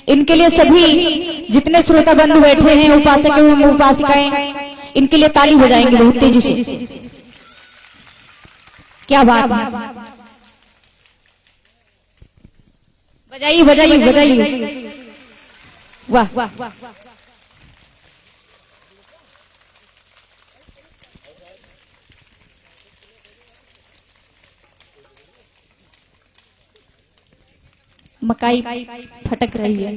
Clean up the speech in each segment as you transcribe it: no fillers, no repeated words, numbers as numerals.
इनके लिए सभी जितने श्रोता बंधु बैठे हैं, उपासक एवं उपासिकाएं, इनके लिए ताली बजाएंगे बहुत तेजी से। क्या बात है, बजाइए बजाइए बजाइए, वाह। मकाई फटक रही है।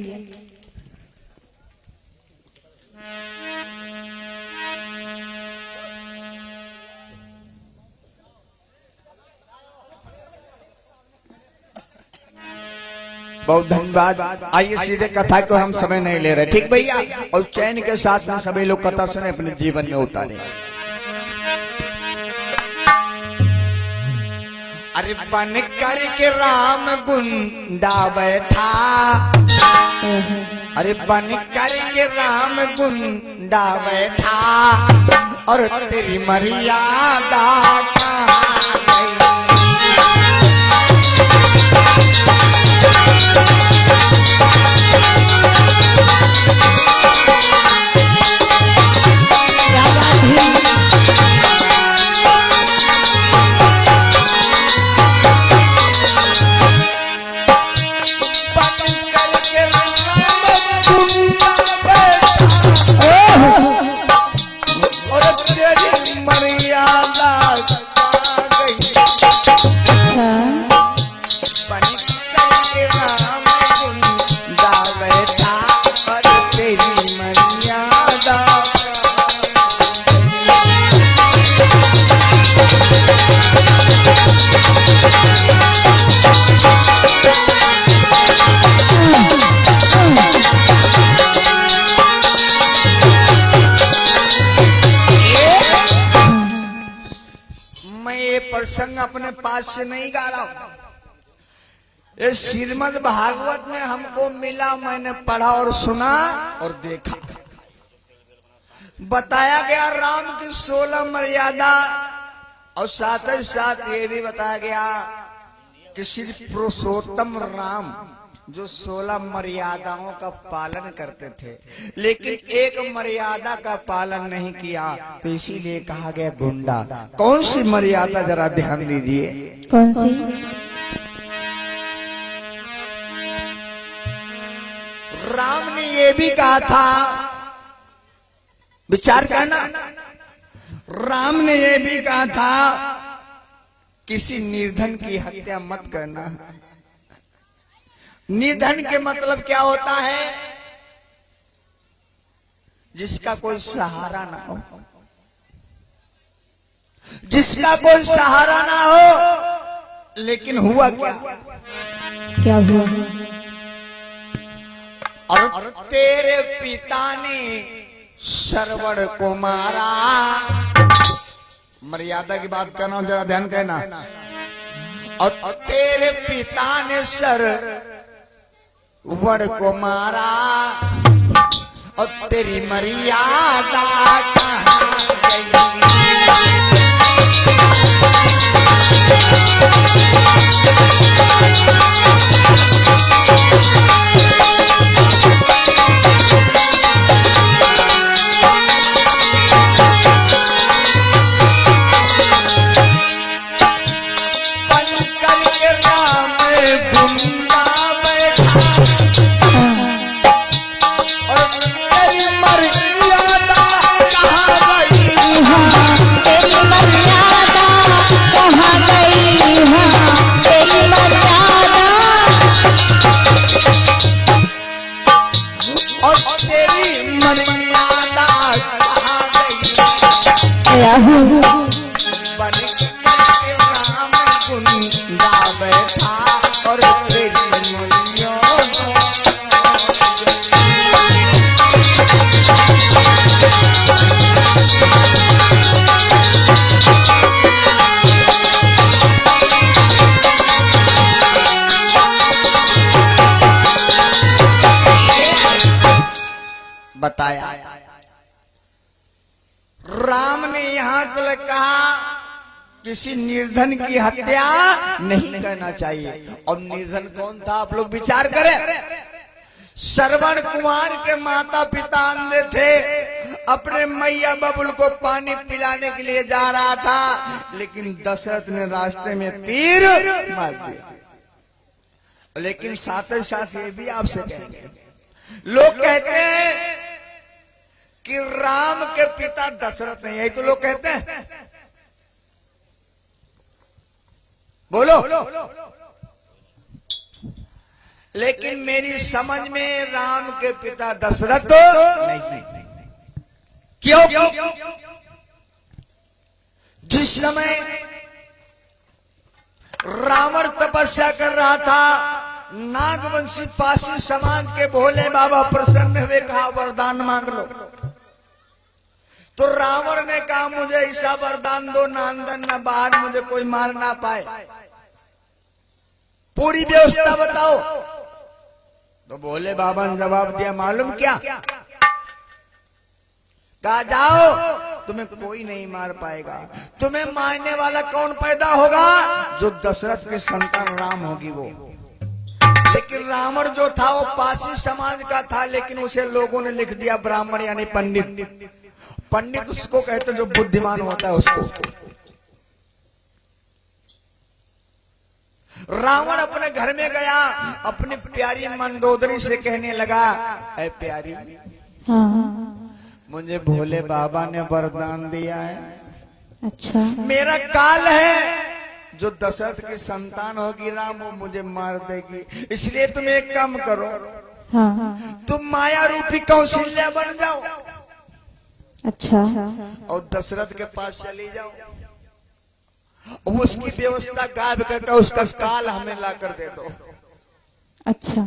बहुत धन्यवाद। आइए सीधे कथा को, हम समय नहीं ले रहे, ठीक भैया। और चैन के साथ में सभी लोग कथा सुने, अपने जीवन में उतारे। अरे बन करके राम गुंडा बैठा, अरे बन करके राम गुंडा बैठा, और तेरी मर्यादा कहाँ गई। प्रसंग अपने पास से नहीं गा रहा हूं, ये श्रीमद् भागवत में हमको मिला, मैंने पढ़ा और सुना और देखा। बताया गया राम की 16 मर्यादा, और साथ ही साथ ये भी बताया गया कि श्री पुरुषोत्तम राम जो 16 मर्यादाओं का पालन करते थे, लेकिन एक मर्यादा का पालन नहीं किया, तो इसीलिए कहा गया गुंडा। कौन सी मर्यादा, जरा ध्यान दीजिए। कौन सी? राम ने ये भी कहा था, विचार करना, राम ने ये भी कहा था किसी निर्धन की हत्या मत करना। निर्धन के मतलब क्या होता है? जिसका कोई सहारा ना हो, जिसका कोई सहारा ना हो। लेकिन हुआ क्या हुआ? और तेरे पिता ने श्रवण को मारा। मर्यादा की बात करना, जरा ध्यान करना। और तेरे पिता ने श्रवण को मारा, और तेरी मर्यादा कहाँ गई। बताया राम ने यहां तक कहा किसी निर्धन की हत्या नहीं करना चाहिए। और निर्धन कौन था, आप लोग विचार करें। श्रवण कुमार के माता पिता अंधे थे, अपने मैया बबुल को पानी पिलाने के लिए जा रहा था, लेकिन दशरथ ने रास्ते में तीर मार दिया। लेकिन साथ ही साथ ये भी आपसे कहेंगे, लोग कहते हैं कि राम के पिता दशरथ नहीं, यही तो लोग कहते हैं। बोलो। लेकिन मेरी समझ में राम के पिता दशरथ नहीं। क्यों? जिस समय रावण तपस्या कर रहा था, नागवंशी पासी समाज के भोले बाबा प्रसन्न हुए, कहा वरदान मांग लो। तो रावण ने कहा मुझे ऐसा वरदान दो, ना अंदर ना बाहर मुझे कोई मार ना पाए, पूरी व्यवस्था बताओ। तो भोले बाबा ने जवाब दिया, मालूम क्या? कहा जाओ, तुम्हें कोई नहीं मार पाएगा। तुम्हें मारने वाला कौन पैदा होगा? जो दशरथ की संतान राम होगी वो। लेकिन रावण जो था वो पासी समाज का था, लेकिन उसे लोगों ने लिख दिया ब्राह्मण यानी पंडित। पंडित उसको कहते जो बुद्धिमान होता है उसको। रावण अपने घर में गया, अपनी प्यारी मंदोदरी से कहने लगा, ऐ प्यारी, मुझे भोले बाबा ने वरदान दिया है। अच्छा। मेरा काल है, जो दशरथ की संतान होगी राम, वो मुझे मार देगी। इसलिए तुम एक काम करो, तुम माया रूपी कौशल्या बन जाओ। अच्छा। और दशरथ के पास चली जाओ, उसकी व्यवस्था गायब करके उसका काल हमें ला कर दे दो। अच्छा।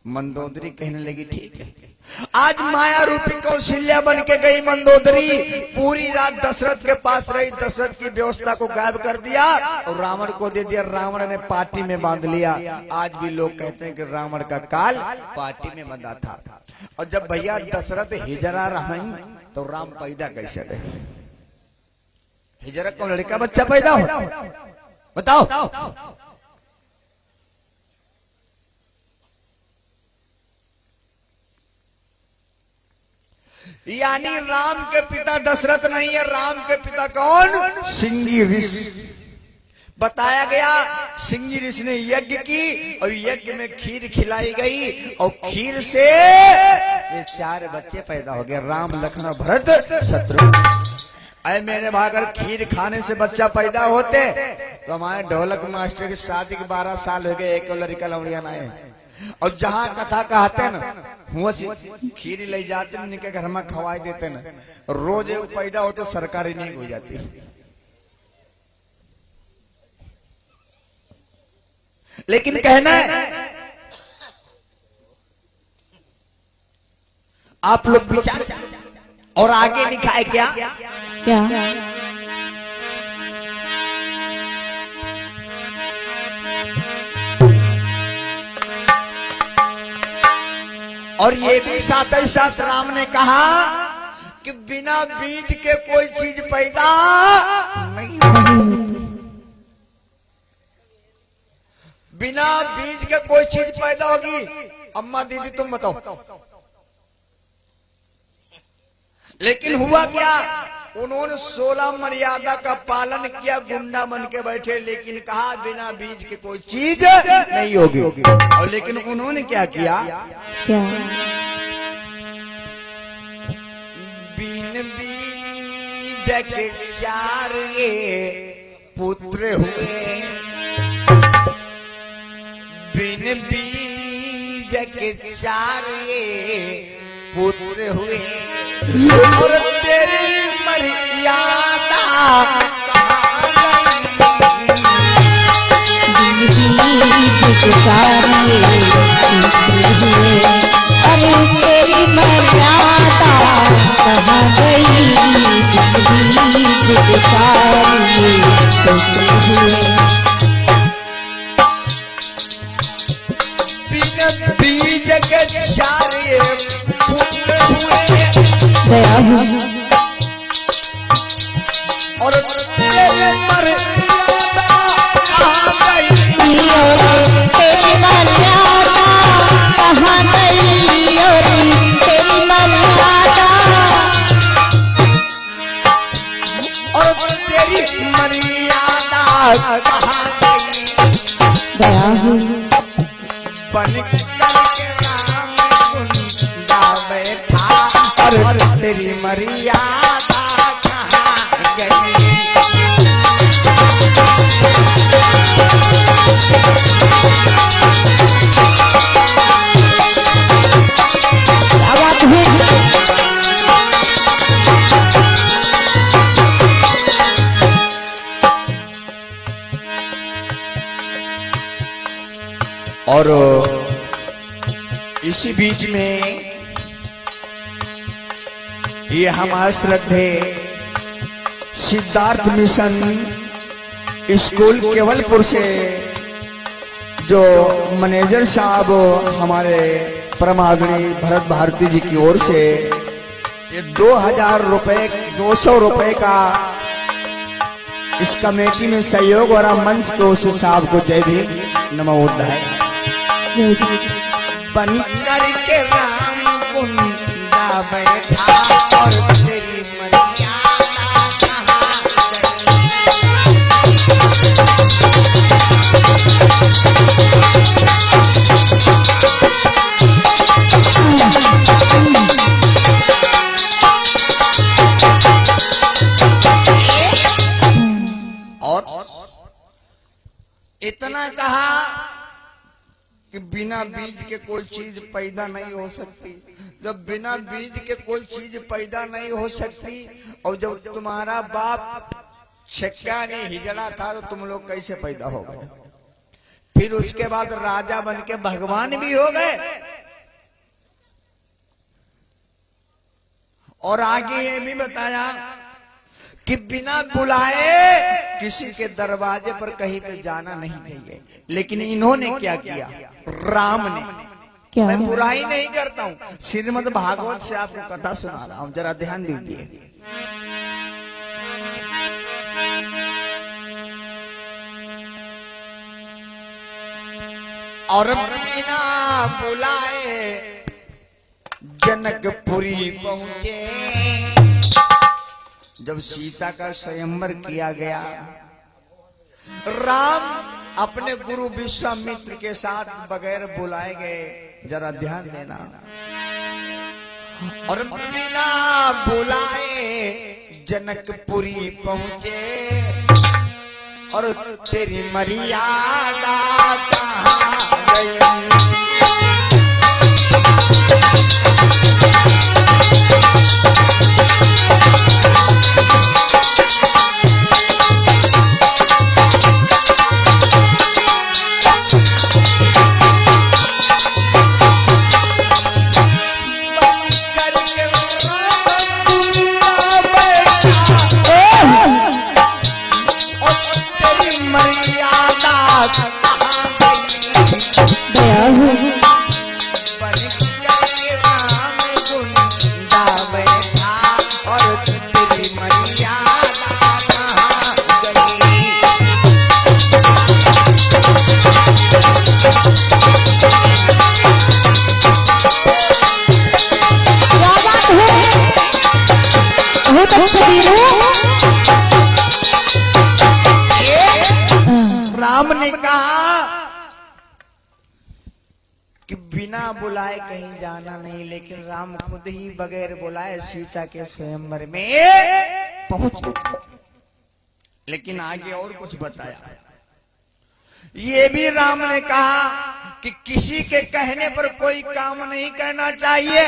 मंदोदरी कहने लगी ठीक है। आज माया रूपी कौशल्या बन के गई मंदोदरी, पूरी रात दशरथ के पास रही, दशरथ की व्यवस्था को गायब कर दिया और रावण को दे दिया। रावण ने पार्टी में बांध लिया। आज भी लोग कहते हैं कि रावण का काल पार्टी में बंधा था। और जब भैया दशरथ हिजरा रहे तो राम पैदा कैसे रहे? हिजरा को लड़का बच्चा पैदा हो, बताओ। यानी राम के पिता दशरथ नहीं है, राम के पिता कौन? सिंगी ऋषि। बताया गया सिंगी ऋषि ने यज्ञ की और यज्ञ में खीर खिलाई गई और खीर से ये 4 बच्चे पैदा हो गए, राम लक्ष्मण भरत शत्रुघ्न। अरे मेरे भाई, अगर खीर खाने से बच्चा पैदा होते तो हमारे ढोलक मास्टर की शादी के 12 साल हो गए, एक लड़का लौड़िया ना है। और जहां कथा कहते न हुआ खीर ले जाते न, इनके घर में खवाई देते न, रोज एक पैदा हो तो सरकारी नहीं हो जाती। लेकिन कहना है आप लोग विचार और आगे लिखा है क्या? और ये भी साथ ही साथ राम ने कहा कि बिना बीज के कोई चीज पैदा नहीं होती। बिना बीज के कोई चीज पैदा होगी? अम्मा दीदी तुम बताओ। लेकिन हुआ क्या? उन्होंने 16 मर्यादा का पालन किया, गुंडा बन के बैठे, लेकिन कहा बिना बीज के कोई चीज नहीं होगी। और लेकिन उन्होंने क्या किया? क्या? बिन बीज के 4 पुत्र हुए, बिन बीज के 4 पुत्र हुए, और तेरी मर्यादा कहाँ गई? अरे तेरी मर्यादा कहाँ गई? बिन बीज के 4 पुत्र हुए, और तेरी मर्यादा कहाँ गई? तेरी मर्यादा कहाँ कहाँ गई? गया हूँ बन करके राम कुंडा बैठा और तेरी मर्यादा कहाँ गई? क्या बात है। और इसी बीच में ये हमारे श्रद्धे सिद्धार्थ मिशन स्कूल केवलपुर से जो मैनेजर साहब हमारे परमादरणीय भरत भारती जी की ओर से ये 2000 रुपए 200 रुपए का इस कमेटी में सहयोग और मंच को उस साहब को जय भीम नमो बुद्धाय। बन करके राम कुंडा बैठा और तेरी मर्यादा कहाँ और इतना कहा कि बिना बीज के कोई चीज पैदा नहीं हो सकती। जब बिना बीज के कोई चीज पैदा नहीं हो सकती और जब तुम्हारा बाप छक्का नहीं हिजड़ा था तो तुम लोग कैसे पैदा हो गए? फिर उसके बाद राजा बन के भगवान भी हो गए। और आगे ये भी बताया कि बिना बुलाए किसी के दरवाजे पर कहीं पे जाना नहीं चाहिए। लेकिन इन्होंने क्या किया? राम ने। क्या? मैं बुराई नहीं करता हूं, श्रीमद् भागवत से आपको कथा सुना रहा हूं, जरा ध्यान दीजिए। और बिना बुलाए जनकपुरी पहुंचे। जब सीता का स्वयंवर किया गया, राम अपने गुरु विश्वामित्र के साथ बगैर बुलाए गए। जरा ध्यान देना। और बिना बुलाए जनकपुरी पहुंचे और तेरी मर्यादा कहाँ गई? गया हूँ और तेरी मर्यादा कहाँ गई? क्या बात है। बहुत अच्छा वीरू। राम ने कहा कि बिना बुलाए कहीं जाना नहीं, लेकिन राम खुद ही बगैर बुलाए सीता के स्वयंवर में पहुंच गए। लेकिन आगे और कुछ बताया। ये भी राम ने कहा कि किसी के कहने पर कोई काम नहीं करना चाहिए।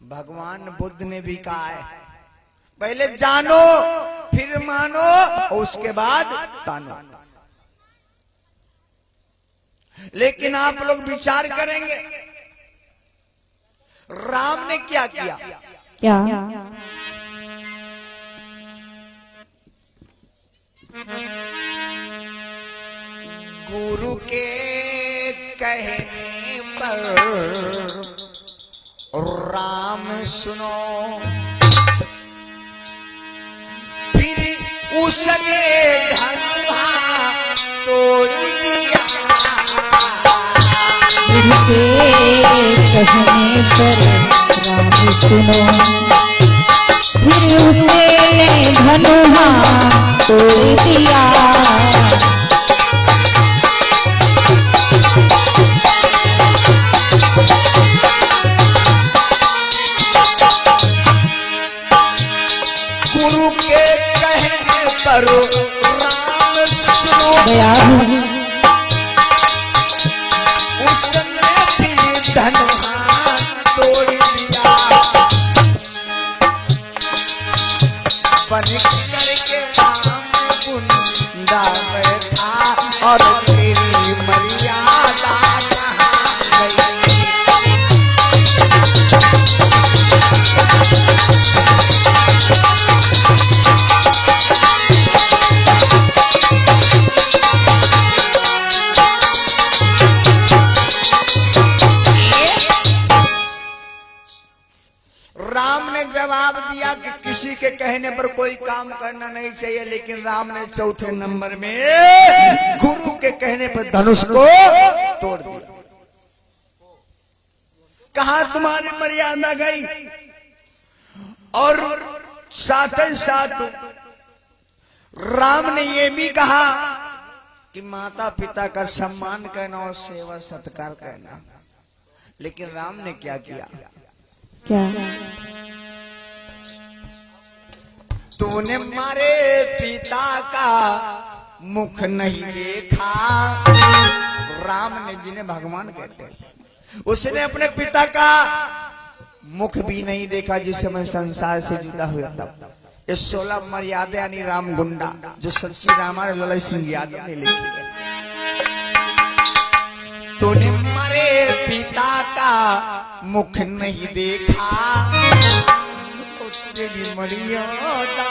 भगवान बुद्ध ने भी कहा है, पहले जानो फिर मानो और उसके बाद तानो। लेकिन आप लोग विचार करेंगे राम ने क्या किया? क्या? गुरु के कहने पर राम सुनो, फिर उसने धनुहा तोड़ दिया। उनके कहने पर राम सुनो, फिर उसने धनुहा तोड़ दिया। गुरु के कहने पर राम सुनो गया उसने फिर धनुहा तोड़ दिया। बन करके राम गुंडा बैठा और तेरी मर्यादा कहाँ गई। राम ने जवाब दिया कि किसी के कहने पर कोई काम करना नहीं चाहिए, लेकिन राम ने चौथे नंबर में गुरु के कहने पर धनुष को तोड़ दिया। कहा तुम्हारी मर्यादा गई। और साथ ही साथ राम ने यह भी कहा कि माता पिता का सम्मान करना और सेवा सत्कार करना। लेकिन राम ने क्या किया? क्या? तूने मारे पिता का मुख नहीं देखा। राम ने, जिन्हें भगवान कहते हैं, उसने अपने पिता का मुख भी नहीं देखा जिस समय संसार से जुदा हुआ तब। ये 16 मर्यादा यानी राम गुंडा जो सच्ची रामायण ललित सिंह यादव ने लिखी है। तूने मारे पिता का मुख नहीं देखा, तेरी मर्यादा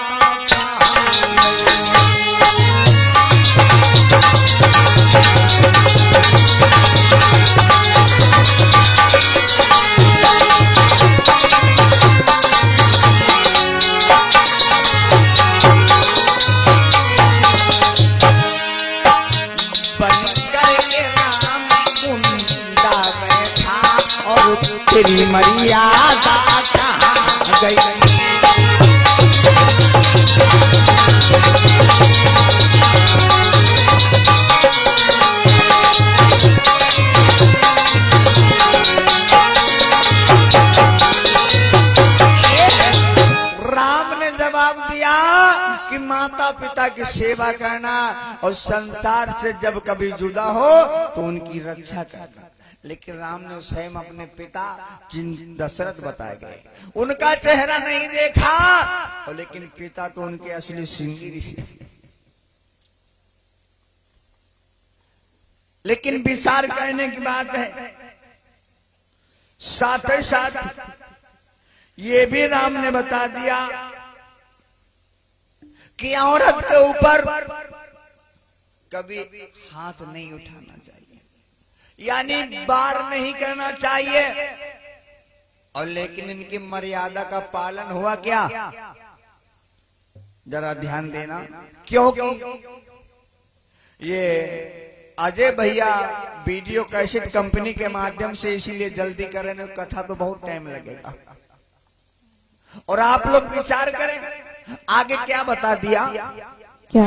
तेरी मर्यादा कहाँ गई। राम ने जवाब दिया कि माता पिता की सेवा करना और संसार से जब कभी जुदा हो तो उनकी रक्षा करना। लेकिन राम ने स्वयं अपने पिता जिन दशरथ बताए गए उनका चेहरा नहीं देखा, और लेकिन पिता तो उनके असली सिंगी ऋषि। लेकिन विचार करने की बात है, साथ ही साथ ये भी राम ने बता दिया कि औरत के ऊपर कभी हाथ नहीं उठाना चाहिए, यानी वार नहीं करना चाहिए। और लेकिन इनकी मर्यादा का पालन हुआ क्या? जरा ध्यान देना, क्योंकि ये अजय भैया वीडियो कैसेट कंपनी के माध्यम से इसीलिए जल्दी करें, कथा तो बहुत टाइम लगेगा। और आप लोग विचार करें आगे क्या बता दिया। क्या?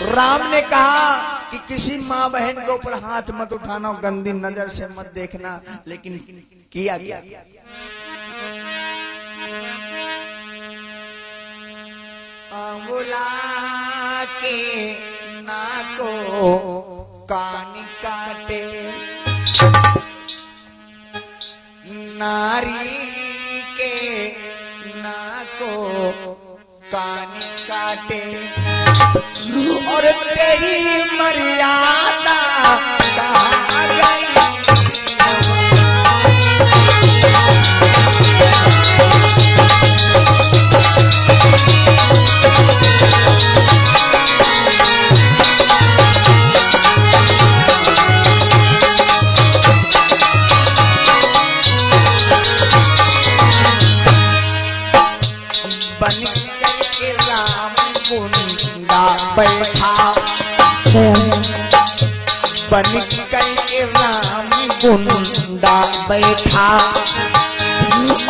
राम ने कहा कि किसी माँ बहन के ऊपर हाथ मत उठाना, गंदी नजर से मत देखना। लेकिन किया क्या? अंगुला के नाको कान काटे, नारी के नाको कान काटे, और तेरी मर्यादा कहाँ गई। बन करके राम गुंडा बैठा, बन करके राम गुंडा बैठा,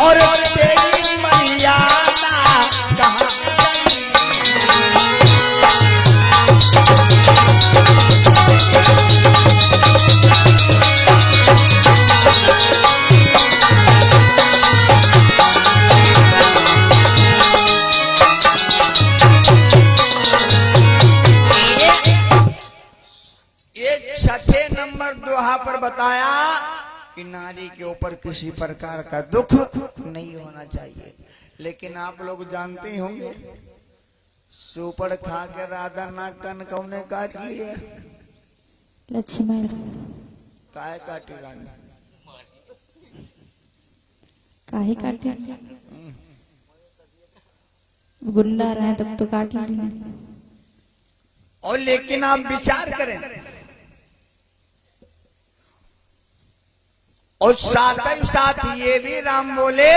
और तेरी मर्यादा कहाँ छठे नंबर दोहा पर बताया कि नारी के ऊपर किसी प्रकार का दुख नहीं होना चाहिए। लेकिन आप लोग जानते ही होंगे, सुपड़ खा के राधा नाक कन कौने काट लिए? लक्ष्मण। काहे काटी रानी? काहे काटे? गुंडा रहे तब तो काट लिए। और लेकिन आप विचार करें, और साथ ही साथ ये भी राम बोले,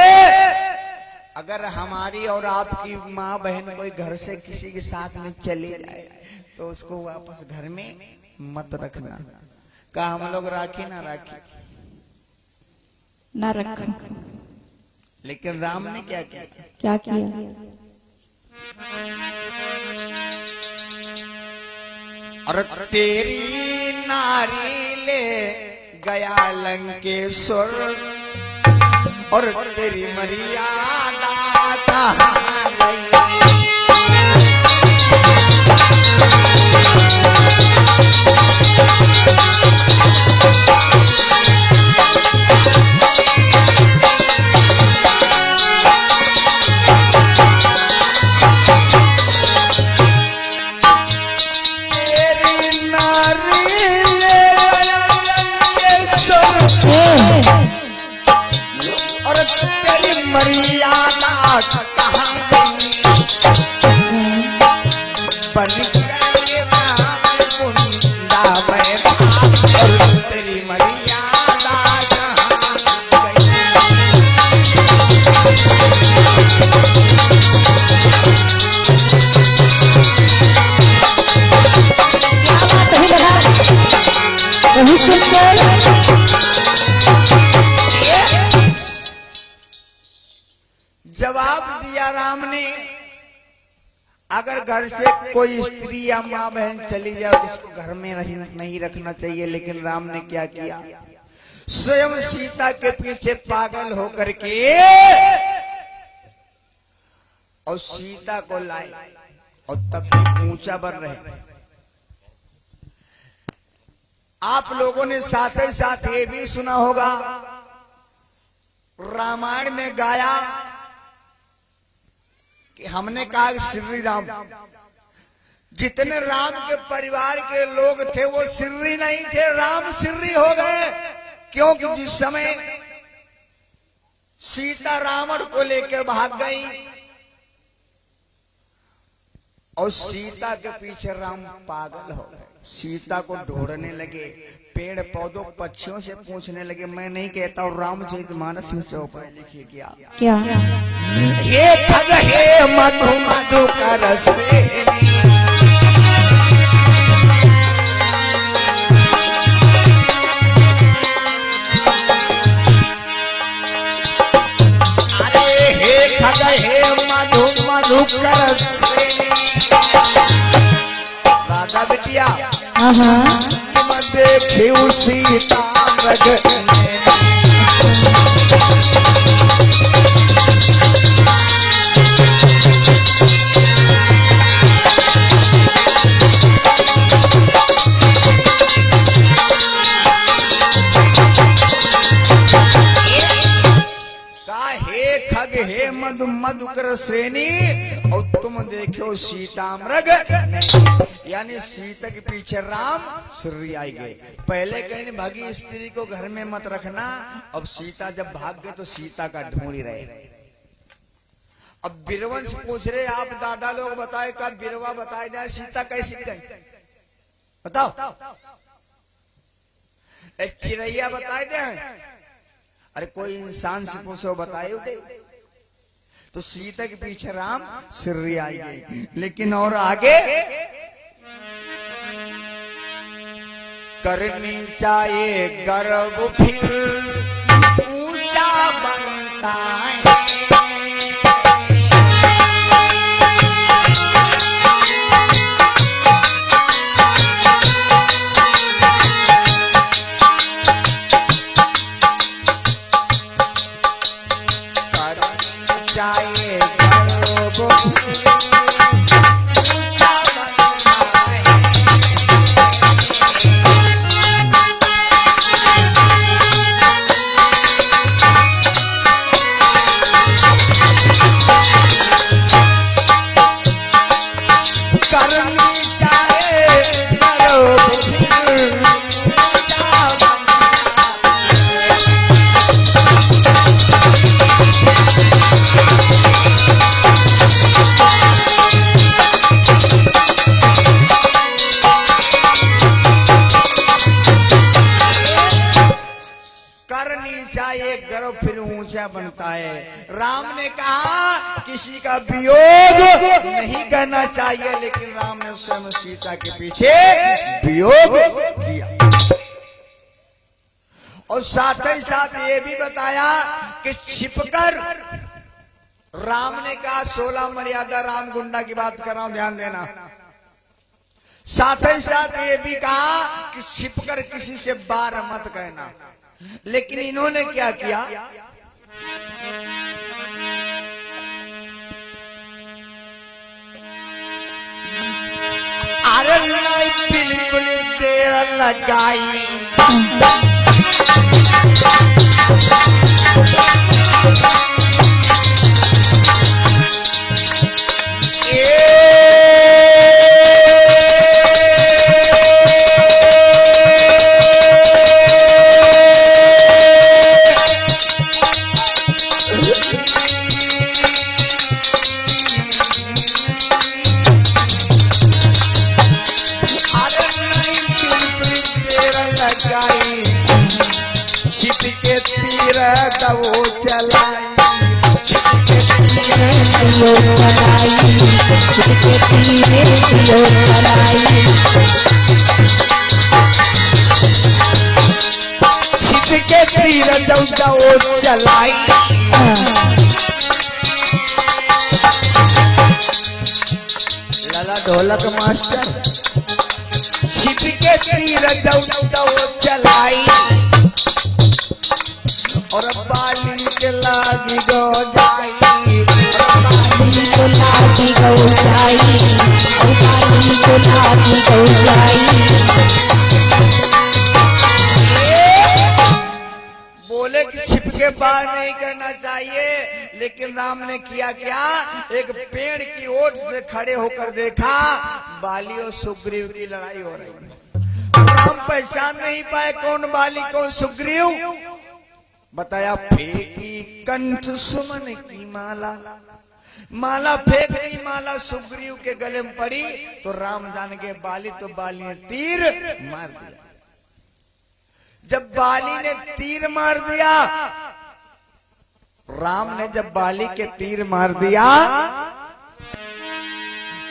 अगर हमारी और आपकी माँ बहन कोई घर से किसी के साथ में चली जाए तो उसको वापस घर में मत रखना। का हम लोग राखी ना राखी? ना रखो। लेकिन राम ने क्या किया? क्या किया? और तेरी नारी ले गया लंकेश्वर और तेरी मर्यादा कहाँ गई? मर्यादा कहाँ गई? बन गए गुंडा मैं और तेरी मर्यादा कहाँ गई? बहुत सुंदर। जवाब दिया राम ने, अगर घर से कोई स्त्री या माँ बहन चली जाए तो उसको घर में नहीं रखना चाहिए। लेकिन राम ने क्या किया? स्वयं सीता के पीछे पागल होकर के और सीता को लाए, और तब भी ऊंचा बन रहे। आप लोगों ने साथ ही साथ ये भी सुना होगा, रामायण में गाया कि हमने कहा श्री राम, जितने राम के परिवार के लोग थे वो श्री नहीं थे, राम श्री हो गए। क्योंकि जिस समय सीता रावण को लेकर भाग गई और सीता के पीछे राम पागल हो गए, सीता को ढूंढने लगे, पेड़ पौधों पक्षियों से पूछने लगे। मैं नहीं कहता, और रामचरितमानस में चौपाई लिखी गया क्या? ये खग हे मधु मधु कर स्वेनी, अरे हे खग हे मधु मधु कर स्वेनी। राजा बिटिया तुम देखियो सीता मृग खग हे मधु मधुकर श्रेणी, और तुम देखो सीता मृग, यानी सीता के पीछे राम श्री आई गए। पहले कहीं भागी स्त्री को घर में मत रखना, अब सीता जब भाग गए तो सीता का ढूंढ ही रहे। अब बीरवंश पूछ रहे, आप दादा लोग बताए, कब बीरवा बताए जाए सीता कैसी गई? बताओ। एक चिड़ैया बताए दे, अरे कोई इंसान से पूछो बताए दे। तो सीता के पीछे राम श्री आई गई। लेकिन और आगे करनी चाहिए गर्व फिर ऊंचा बन बताए। चाहिए गर्व फिर ऊंचा बनता है। राम ने कहा किसी का वियोग नहीं करना चाहिए, लेकिन राम ने स्वयं सीता के पीछे वियोग किया। और साथ ही साथ ये भी बताया कि छिपकर राम ने कहा 16 मर्यादा राम गुंडा की बात कर रहा हूं, ध्यान देना। साथ ही साथ ये भी कहा कि छिपकर किसी से बार मत कहना, लेकिन इन्होंने क्या किया, अरे नहीं बिल्कुल देर लगाई, छिप के तीर दो चलाई, छिप के तीरे दियो चलाई, छिप के तीरे दियो चलाई, छिप के तीर दो चलाई। लाला ढोलक मास्टर, छिप के तीर दो चलाई, और बाली के लागी गो जाई, बाली को लागी गो जाई, बाली को लागी गो जाई। बोले कि छिप के बाहर नहीं करना चाहिए, लेकिन राम ने किया क्या, एक पेड़ की ओट से खड़े होकर देखा बाली और सुग्रीव की लड़ाई हो रही है। राम पहचान नहीं पाए कौन बाली कौन सुग्रीव। बताया फेंकी कंठ सुमन की माला, माला फेंक रही, माला सुग्रीव के गले में पड़ी तो राम जान गए बाली, तो बाली ने तीर मार दिया। जब बाली ने तीर मार दिया, राम ने जब बाली के तीर मार दिया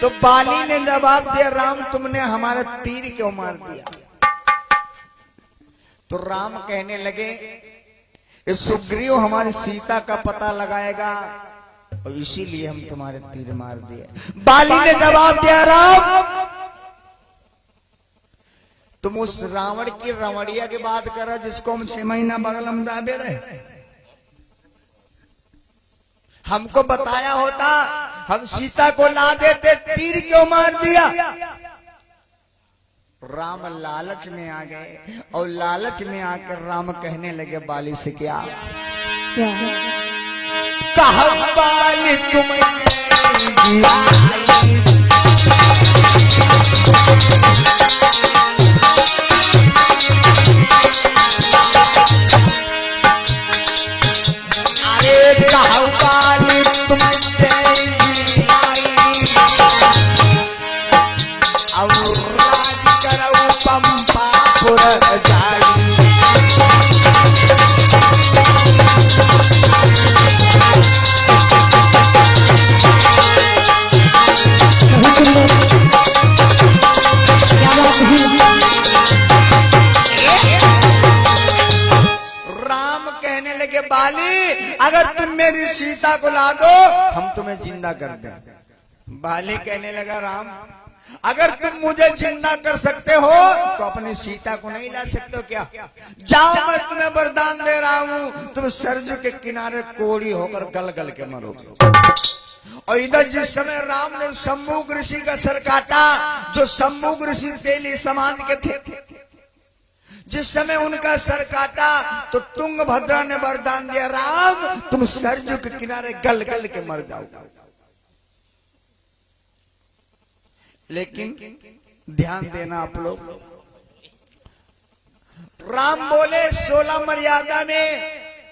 तो बाली ने जवाब दिया, राम तुमने हमारा तीर क्यों मार दिया। तो राम कहने लगे सुग्रीव हमारी सीता का पता लगाएगा और इसीलिए हम तुम्हारे तीर मार दिए। बाली ने जवाब दिया, राम तुम उस रावण की रमणिया की बात कर रहे जिसको हम 6 महीना बगल में दाबे रहे। हमको बताया होता हम सीता को ला देते, तीर क्यों मार दिया। राम लालच में आ गए और लालच में आकर राम कहने लगे बाली से, क्या कहा बाली तुम अरे कहा बाली तुम पंपापुर जाई। क्या बात हुई। लगे बाली अगर तुम मेरी सीता को ला दो हम तुम्हें जिंदा कर दें। बाली कहने लगा राम अगर तुम मुझे जिंदा कर सकते हो तो अपनी सीता को नहीं ला सकते हो क्या? जाओ मैं तुम्हें वरदान दे रहा हूं, तुम सरजू के किनारे कोड़ी होकर गल गल के मरोगे। और इधर जिस समय राम ने शंभुक ऋषि का सर काटा, जो शंभुक ऋषि तेली समाज के थे, जिस समय उनका सर काटा तो तुंगभद्रा ने वरदान दिया राम तुम सरजू के किनारे गल गल के मर जाओ। लेकिन ध्यान देना आप लोग, राम बोले 16 मर्यादा में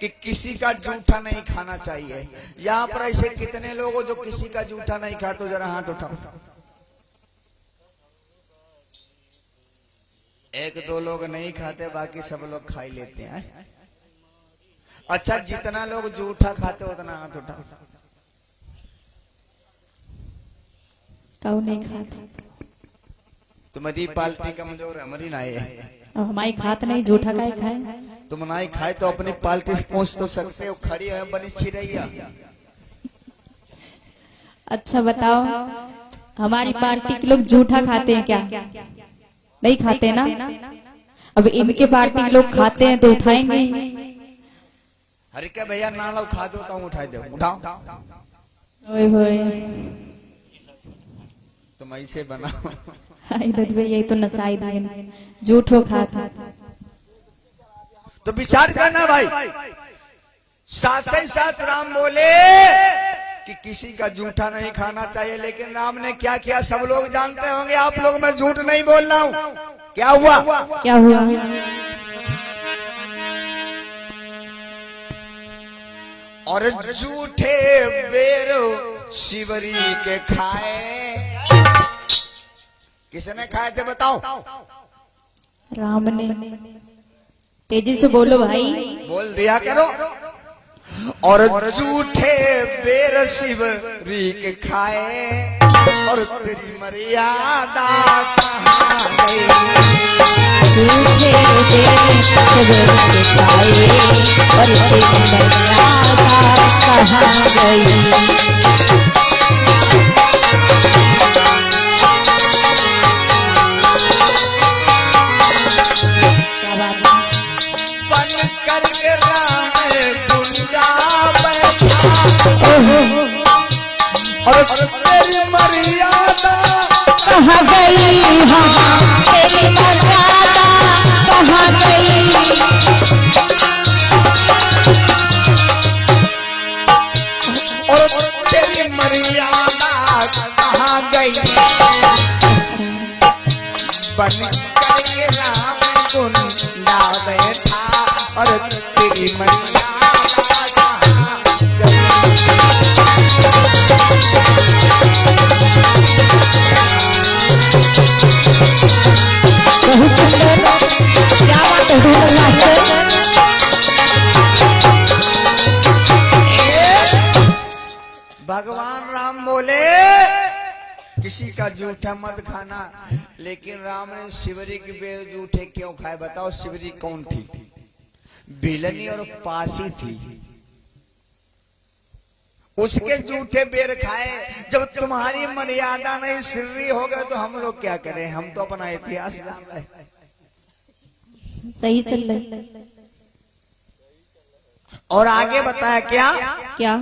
कि किसी का जूठा नहीं खाना चाहिए। यहां पर ऐसे कितने लोग हो जो किसी का जूठा नहीं खाते हो? जरा हाथ उठाओ। एक दो लोग नहीं खाते, बाकी सब लोग खा ही लेते हैं। अच्छा, जितना लोग जूठा खाते हो उतना हाथ उठाओ। कौ नहीं खाते? तुम्हारी पार्टी कमजोर है, हमारी ना है। हमारी खात नहीं, जूठा का खाए। तुम नहीं खाए तो अपनी पार्टी से पहुंच तो सकते हो। खड़ी है बनी चिड़ैया। अच्छा बताओ, हमारी पार्टी के लोग जूठा खाते हैं क्या? नहीं खाते ना। अब इनके पार्टी के लोग खाते हैं तो उठाएंगे। अरे क्या भैया ना लो, खा दो तो उठाए दो, उठाओ। ओए होए, तुम ऐसे बनाओ। यही तो नसाई दिन जूठो खाता। तो विचार करना भाई। साथ ही साथ राम बोले कि किसी का जूठा नहीं खाना चाहिए। लेकिन राम ने क्या किया सब लोग जानते होंगे, आप लोग, मैं झूठ नहीं बोल रहा हूं। क्या हुआ? क्या हुआ? और जूठे बेर शिवरी के खाए। किसने खाए थे बताओ? राम ने। तेजी से बोलो भाई। बोल दिया करो। और जूठे बेर शिवरी के खाए और तेरी मर्यादा कहाँ गई? जूठे बेर शिवरी के खाए और तेरी मर्यादा कहाँ गई? और तेरी मर्यादा कहाँ गई? हाँ, तेरी मर्यादा कहाँ गई? और तेरी मर्यादा कहाँ गई? बन करके राम गुंडा बैठा और तेरी मर्यादा बहुत सुंदर। क्या बात है ढोलक मास्टर। भगवान राम बोले किसी का जूठा मत खाना। लेकिन राम ने शिवरी के बेर जूठे क्यों खाए बताओ? शिवरी कौन थी? बिलनी और पासी थी। उसके जूठे बेर खाए। जब तुम्हारी मर्यादा नहीं सिर्री हो गए तो हम लोग क्या करें? हम तो अपना इतिहास जान रहे। सही चल रही। और आगे बताया क्या? क्या?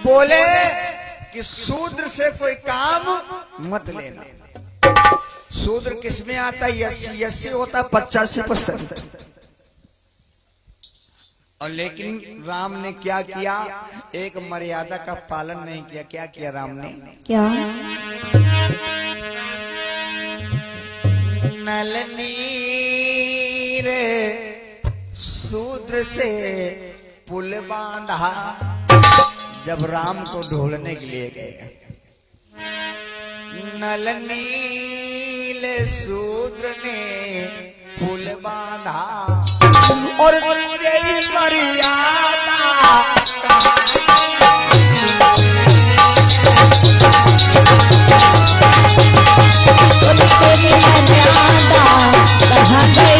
बोले कि शूद्र से कोई काम मत लेना। शूद्र किसमें आता है? 80 होता 85%। और लेकिन राम ने क्या किया? एक मर्यादा का पालन नहीं किया। क्या किया राम ने? क्या? नल नीर शूद्र से पुल बांधा। जब राम को ढूंढने के लिए गए, नल नील शूद्र ने पुल बांधा और तेरी मर्यादा तेरी मर्यादा कहाँ गई?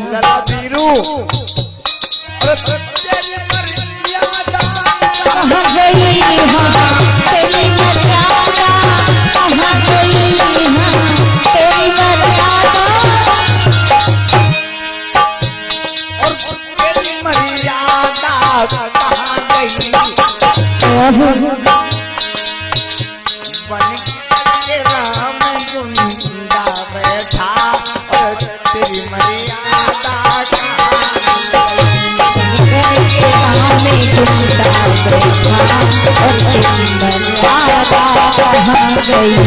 लला बीरू और तेरी मर्यादा कहाँ गई हाँ तेरी मर्यादा, कहाँ गई हाँ तेरी मर्यादा, और तेरी मर्यादा कहाँ गई बन के राम गुंडा बैठा और तेरी मर्यादा कहाँ गई,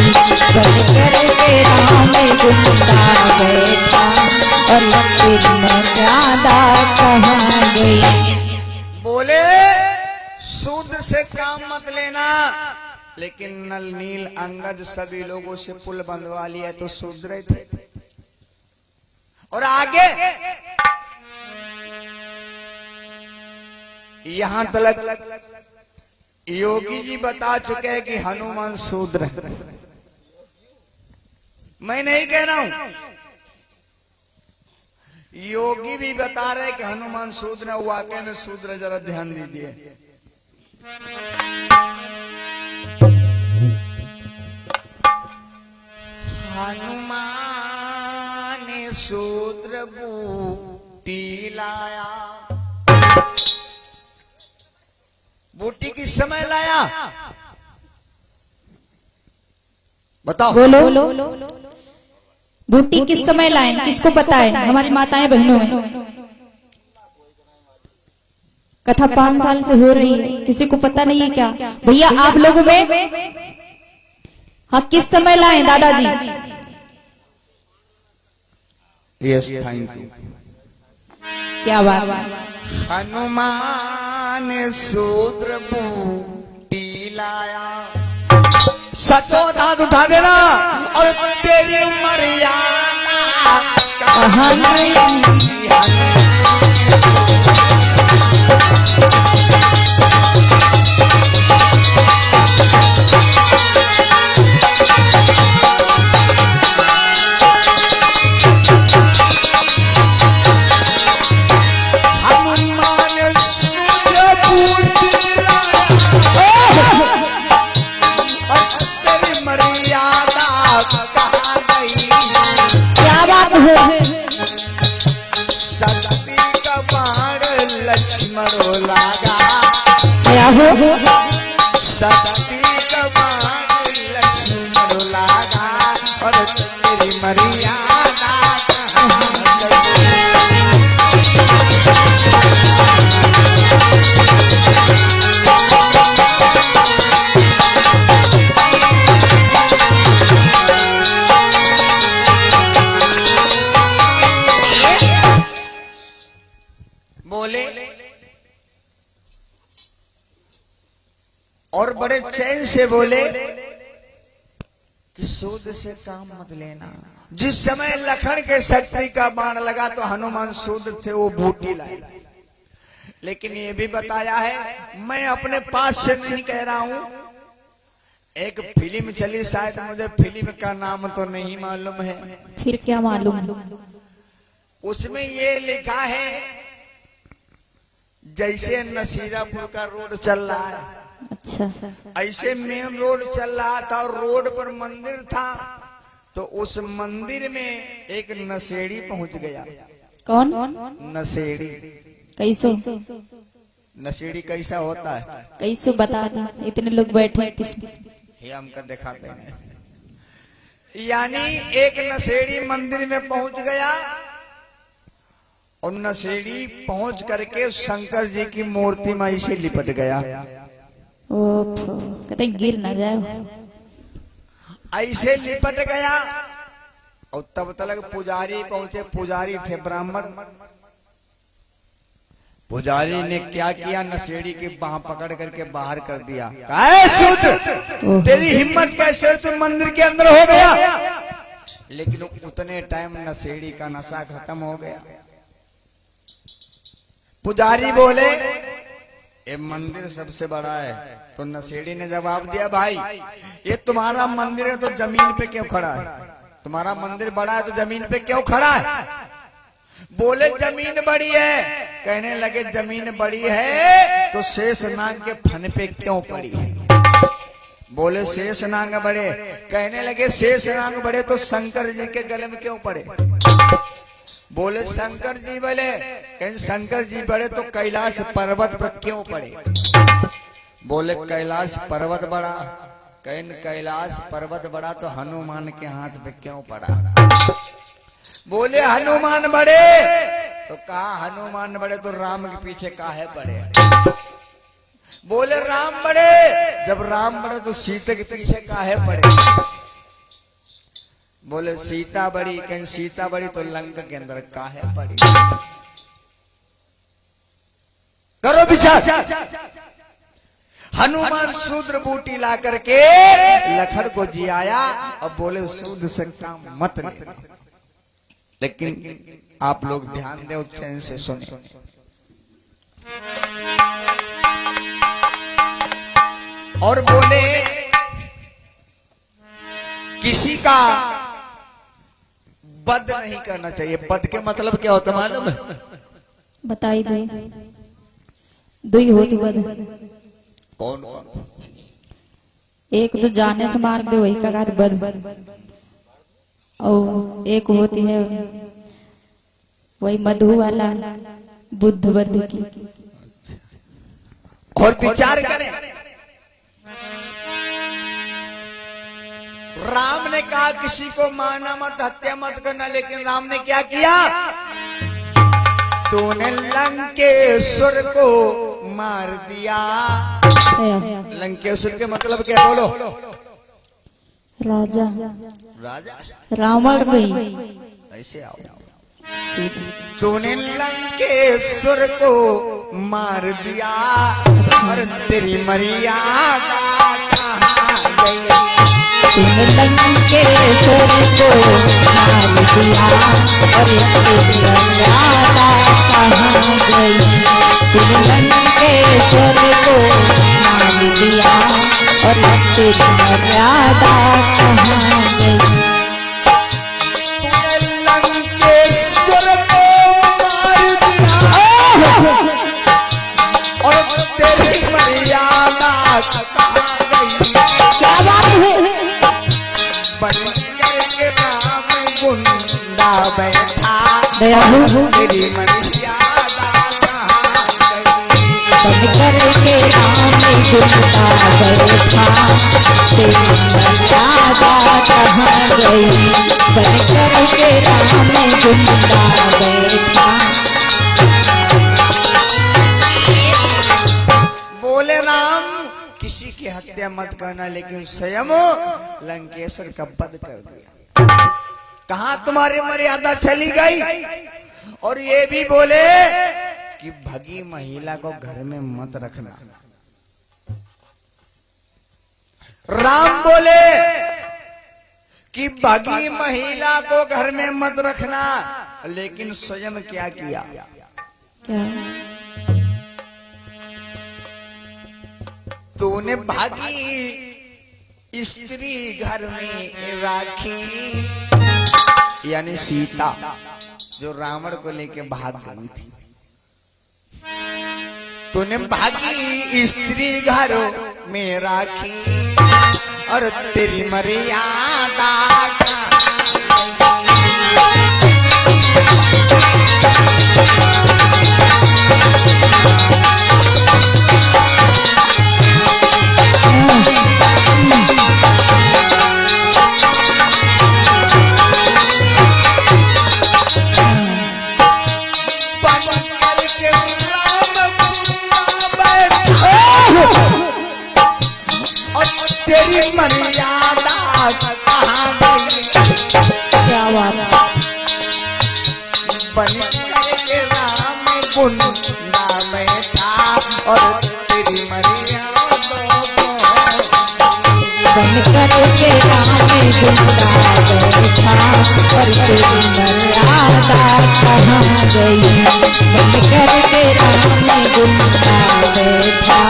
बनकर के राम गुंडा बैठा और तेरी मर्यादा कहाँ गई। बोले शूद्र से काम मत लेना, लेकिन नल नील अंगद सभी लोगों से पुल बंधवा लिया तो शूद्र थे। और आगे यहां तक योगी जी बता चुके हैं कि हनुमान शूद्र है। मैं नहीं कह रहा हूं, योगी भी बता रहे कि हनुमान शूद्र है। वाकई में शूद्र, जरा ध्यान दीजिए। हनुमान शूद्र बूटी लाया, बूटी किस समय लाया बताओ? बोलो बूटी किस समय लाए, किसको पता है? हमारी माताएं बहनों में कथा 5 साल से हो रही है, किसी को पता नहीं है क्या? भैया आप लोगों में हाँ किस समय लाए दादाजी? Yes, thank you. क्या बात। हनुमान शूद्र बूटी लाया, सचो दाद उठा देना और तेरी मर्यादा कहाँ गई? शक्ति का बाण लक्ष्मण लागा, शक्ति का बाण लक्ष्मण लागा और तेरी मर्यादा कहाँ गई? बोले और बड़े चैन से बोले कि शूद्र से काम मत लेना। जिस समय लखन के शक्ति का बाण लगा तो हनुमान शूद्र थे, वो बूटी लाए। लेकिन ये भी बताया है, मैं अपने पास से नहीं कह रहा हूं, एक फिल्म चली, शायद मुझे फिल्म का नाम तो नहीं मालूम है, फिर क्या मालूम? उसमें ये लिखा है जैसे नसीरापुर का रोड चल रहा है, अच्छा, ऐसे मेन रोड चल रहा था और रोड पर मंदिर था, तो उस मंदिर में एक नशेड़ी पहुंच गया। कौन? नशेड़ी। कैसो? नशेड़ी कैसा होता है? कैसो बता दा, इतने लोग बैठे हैं किसमें? ये हमको दिखाते हैं। यानी एक नशेड़ी मंदिर में पहुंच गया और नशेड़ी पहुंच करके शंकर जी की मूर्ति में से लिपट गया। ओफो, कहते गिर ना जाए। ऐसे लिपट गया और तब तक पुजारी पहुंचे। पुजारी थे ब्राह्मण। पुजारी ने क्या किया, नशेड़ी की बाह पकड़ करके बाहर कर दिया। कहा शूद्र, तेरी हिम्मत कैसे, तू मंदिर के अंदर हो गया? लेकिन उतने टाइम नशेड़ी का नशा खत्म हो गया। पुजारी बोले ये मंदिर सबसे बड़ा है। तो नशेड़ी ने जवाब दिया, भाई ये तुम्हारा मंदिर है तो जमीन पे क्यों खड़ा है? तुम्हारा मंदिर बड़ा है तो जमीन पे क्यों खड़ा है? बोले जमीन बड़ी है। कहने लगे जमीन बड़ी है तो शेष नाग के फन पे क्यों पड़ी है? बोले शेष नाग बड़े। कहने लगे शेष नाग बड़े तो शंकर जी के गले में क्यों पड़े? बोले शंकर जी बड़े। कहीं शंकर जी बड़े तो कैलाश पर्वत पर क्यों पड़े? बोले कैलाश पर्वत बड़ा। कहीं कैलाश पर्वत बड़ा तो हनुमान के हाथ पे क्यों पड़ा? बोले हनुमान बड़े। तो कहा हनुमान बड़े तो राम के पीछे काहे पड़े? बोले राम बड़े। जब राम बड़े तो सीता के पीछे काहे पड़े? बोले सीता बड़ी। कहीं सीता बड़ी तो लंका के अंदर काहे पड़ी? करो विचार। हनुमान शूद्र बूटी ला करके लखन को जियाया और बोले शूद्र से काम मत लेना। लेकिन आप लोग ध्यान दें, चैन से सुने। और बोले किसी का बद नहीं करना चाहिए। बद के मतलब क्या होता मालूम है? बताई दे। दुई होती बद। कौन कौन? एक तो जाने से मार दे वही का बद, और एक होती है वही मधु वाला बुद्ध बद की। और विचार करें। राम ने कहा किसी को मारना मत, हत्या मत करना, लेकिन राम ने क्या किया? तूने लंकेश्वर को मार दिया। लंकेश्वर के मतलब क्या? बोलो। राजा। राजा रावण भाई। ऐसे आओ। तूने लंकेश्वर को मार दिया और तेरी मर्यादा कहाँ गई? तूने लंकेश्वर को मार दिया और तेरी मर्यादा कहाँ गई? तूने लंकेश्वर को मार दिया और तेरी मर्यादा कहाँ गई? तूने लंकेश्वर को मार दिया और तेरी मर्यादा कहाँ गई? क्या बात है? बनकर के राम गुंडा बैठा दयालु। तेरी मर्यादा कहाँ गई? बनकर के राम गुंडा बैठा तेरी मर्यादा कहाँ गई? बनकर के राम गुंडा बैठा। बोले राम किसी की हत्या मत करना, लेकिन स्वयं लंकेश्वर का वध कर दिया। कहाँ तुम्हारी मर्यादा चली गई? और ये भी बोले कि भगी महिला को घर में मत रखना। राम बोले कि भगी महिला को घर में मत रखना, लेकिन स्वयं क्या किया? क्या? तूने भागी स्त्री घर में राखी, यानी सीता जो रावण को लेके भाग गई थी। तूने भागी स्त्री घर में राखी और तेरी मर्यादा तेरी मर्यादा कहाँ गई? क्या बात? बन करके राम गुंडा बैठा और तेरी मर्यादा बनकर के राम गुंडा बैठा और तेरी मर्यादा कहाँ गई? बनकर के राम गुंडा बैठा।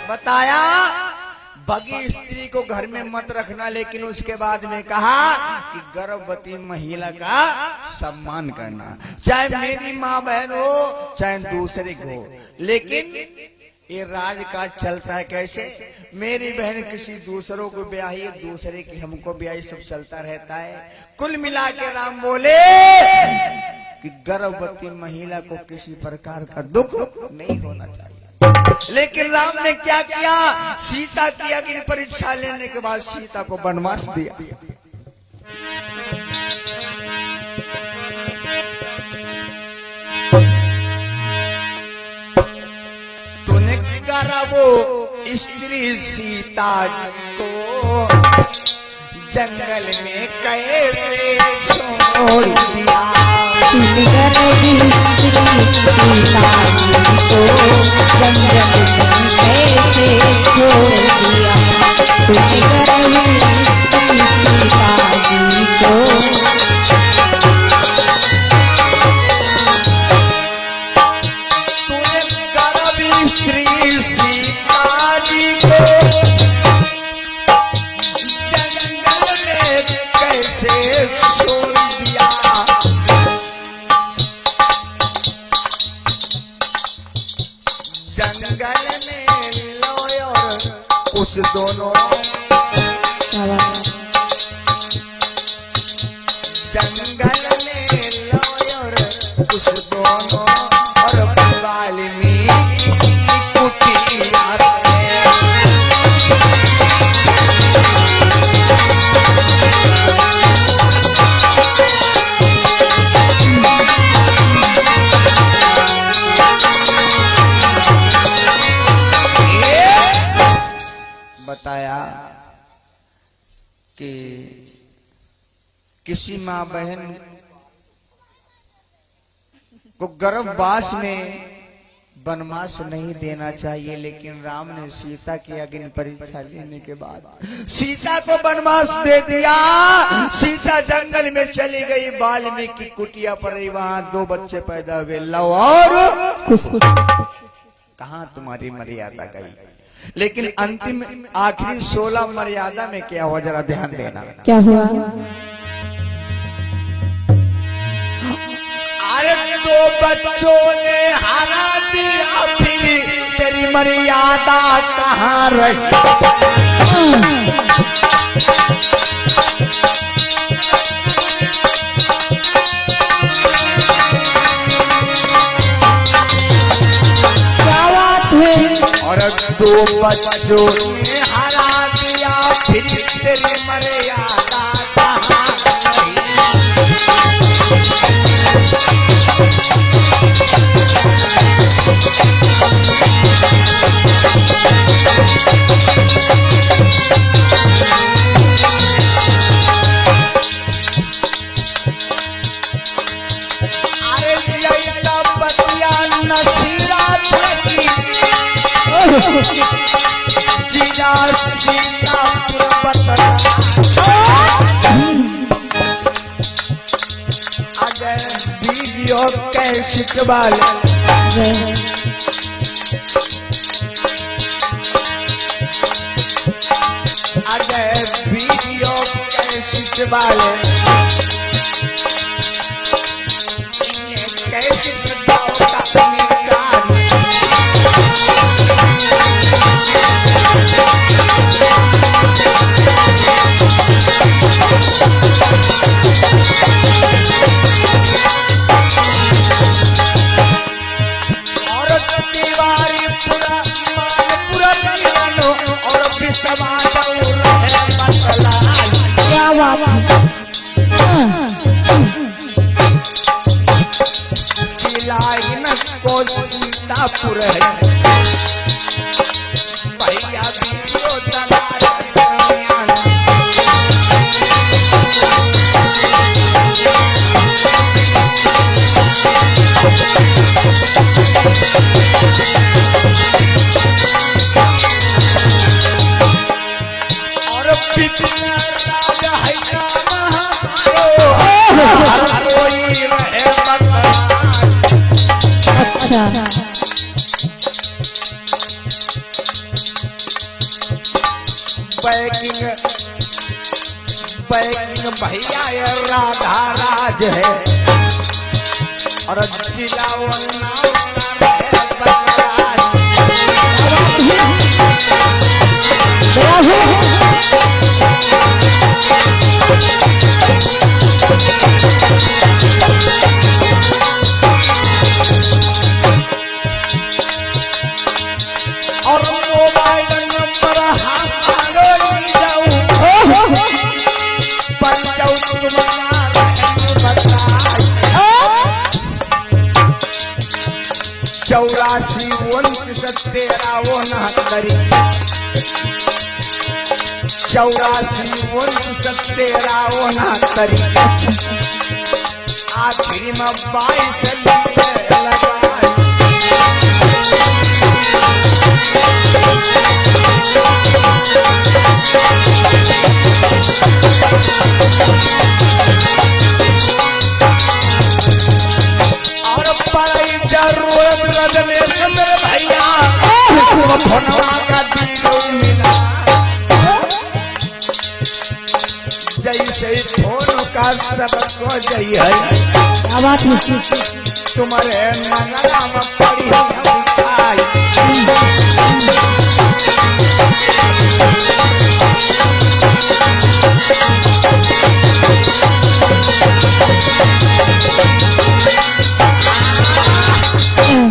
बताया भगी स्त्री को घर में मत मत रखना, लेकिन उसके बाद में कहा कि गर्भवती महिला का सम्मान करना, चाहे मेरी माँ बहन हो चाहे दूसरे को हो। लेकिन ये राज काज चलता है कैसे, मेरी बहन किसी दूसरों को ब्याही, दूसरे की हमको ब्याही, सब चलता रहता है। कुल मिला के राम बोले कि गर्भवती महिला को किसी प्रकार का दुख नहीं होना चाहिए। लेकिन राम ने क्या किया, सीता की अग्नि परीक्षा लेने के बाद सीता को वनवास दिया। तूने करा वो स्त्री सीता को जंगल में कैसे छोड़ दिया, उस दोनों जंगल में लॉयर उस दोनों और वाल्मीकि की कुटिया बताया कि किसी माँ बहन को गर्भवास में वनवास नहीं देना चाहिए, लेकिन राम ने सीता की अग्नि परीक्षा लेने के बाद सीता को वनवास दे दिया। सीता जंगल में चली गई, वाल्मीकि की कुटिया पर ही, वहां 2 बच्चे पैदा हुए, लव और कहां तुम्हारी मर्यादा गई। लेकिन अंतिम आखिरी 16 मर्यादा में क्या हुआ, जरा ध्यान देना। क्या हुआ? अरे 2 बच्चों ने हरा दिया, फिर तेरी मर्यादा कहाँ रही। और 2 बच्चों ने हरा दिया, फिर तेरी मर्यादा कहाँ रही। अरे यही तो बतिया नसीरा थी, जिला सीतापुर बतला। अगर वीडियो कैसेट वाले कैसेट क्या बात है? लाइन को सीतापुर है भैया वीडियो दलाल और पिछला राजा है हर कोई रहे। अच्छा भैया ये राधा राज है और जिला वो नाम का है बलराज। और मोबाइल नंबर हमारो ली जाऊं पंचौ तुम्हारा बताई 84 29 13 69 84 29 13 69 आखिरी में 22 लगाई। और पढ़ाई जरूरत लगने से मेरे भैया फोनवा का दिलो मिला जैसे फोन का सबको जई है तुम्हारे मंगला में पड़ी दिखाई।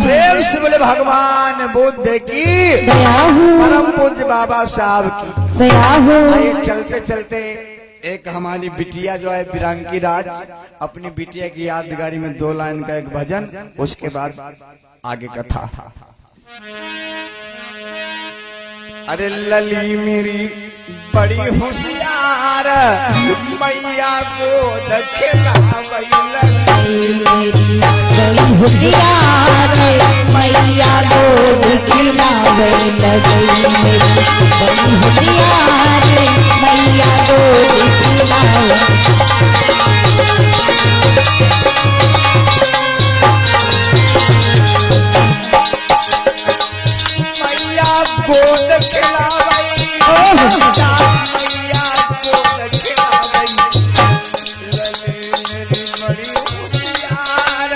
प्रेम से बोले भगवान बुद्ध की परम पूज्य बाबा साहब की। आइए चलते चलते एक हमारी बिटिया जो है बिरांकी राज अपनी बिटिया की यादगारी में 2 लाइन का एक भजन, उसके बाद आगे कथा। अरे लली मेरी बड़ी होशियार मैया गोद खिलावई बड़ी होशियार मैया गोद खिलावे लगई मेरी बड़ी होशियार मैया गोद खिलावे। मैया गोद खिलावई मैया गोद खिलावई लली मेरी बड़ी होशियार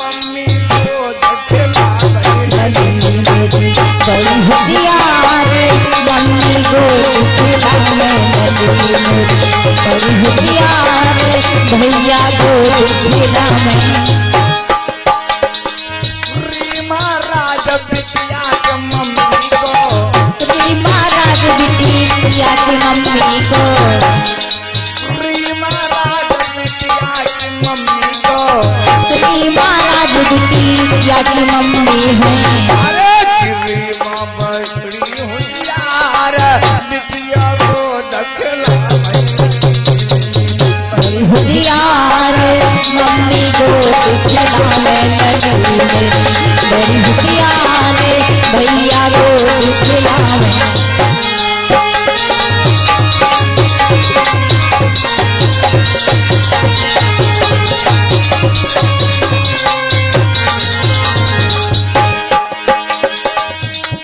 मम्मी गोद खिलावई। लली मेरी बड़ी होशियार मम्मी गोद खिलावे लली मेरी बड़ी होशियार भैया गोद खिलावे। रीमा राज बिटिया के मम्मी को रीमा राज बिटिया की मम्मी को रीमा राज बिटिया की मम्मी को रीमा राज बिटिया की मम्मी है। अरे रीमा बड़ी होशियार बिटिया को दखलावई बड़ी होशियार मम्मी गोद खिलावे लगई मेरी बड़ी होशियार भैया गोद खिलावे।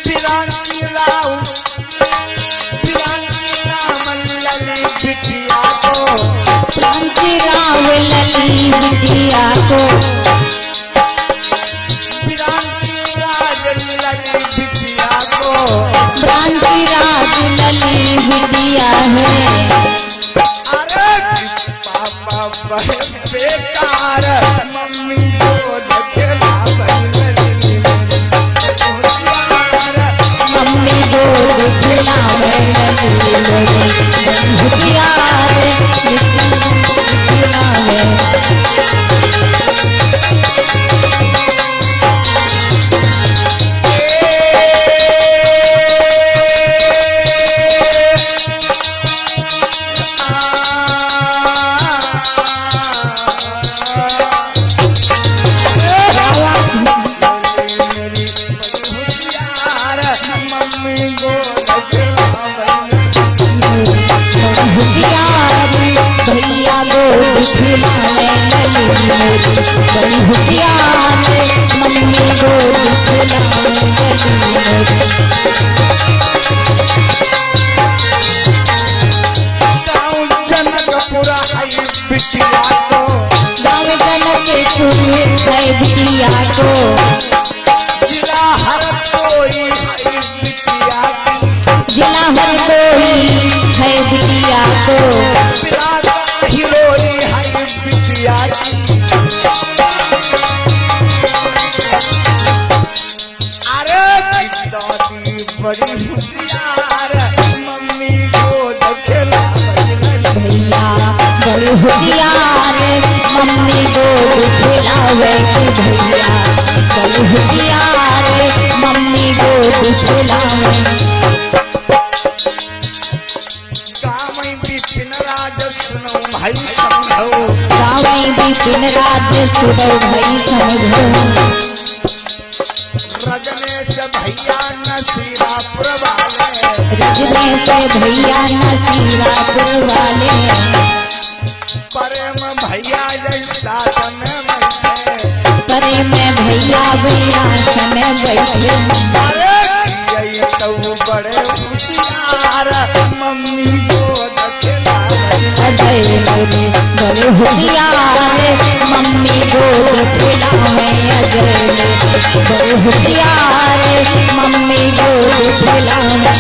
बिरांकी राम लली बिटिया को क्रांति राव लली बिटिया को बिरांकी राज लली बिटिया को क्रांति राज लली बिटिया है। अरे पापा बड़े बेकार मम्मी को दखलावई लली होशियार मम्मी गोद खिलावे लली मेरी बड़ी होशियार खिलावे। मेरी बड़ी होशियार मम्मी को दखलावई होशियार भैया गोद खिलावे लली मेरी बड़ी होशियार मम्मी गोद खिलावे लली मेरी। गाँव जनकपुर है बिटिया को, गाँव जनक सुने है बिटिया को, जिला हर कोई है बिटिया की, जिला हर कोई है बिटिया को, पिला का हिरोई है बिटिया की। अरे दादी बड़ी होशियार, मम्मी को दखेला भैया बड़ी होशियार, मम्मी को खिलावे कि भैया बड़ी होशियार, मम्मी को खिलावे। गाँव बिपिन राज सुनो भाई समझो, गाँव बिपिन राज सुनो भाई समझो, रजनेश भैया नसीरापुर वाले, रजनेश भैया नसीरापुर वाले, प्रेम भैया जैसा में बैठे, परे में भैया विरासन बैठे। अरे ये तो बड़े होशियार, मम्मी को दखेला अजय मेरे बड़े होशियार, मम्मी को खिलावे। अजय मेरे बड़े होशियार, मम्मी को खिलावे।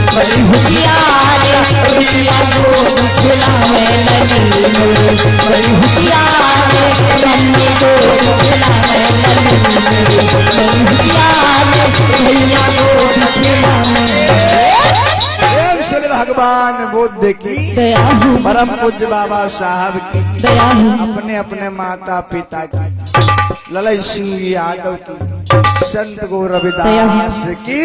बड़ी होशियार, रुपया को खिलावे लली मेरे बड़ी होशियार, मम्मी को खिलावे लली मेरे बड़ी होशियार, भैया को खिलावे। प्रेम से भगवान बुद्ध की, दया हो, परम पूज्य बाबा साहब की, दया हो, अपने अपने माता पिता की, ललन सिंह यादव की, संत गौ रविदास की।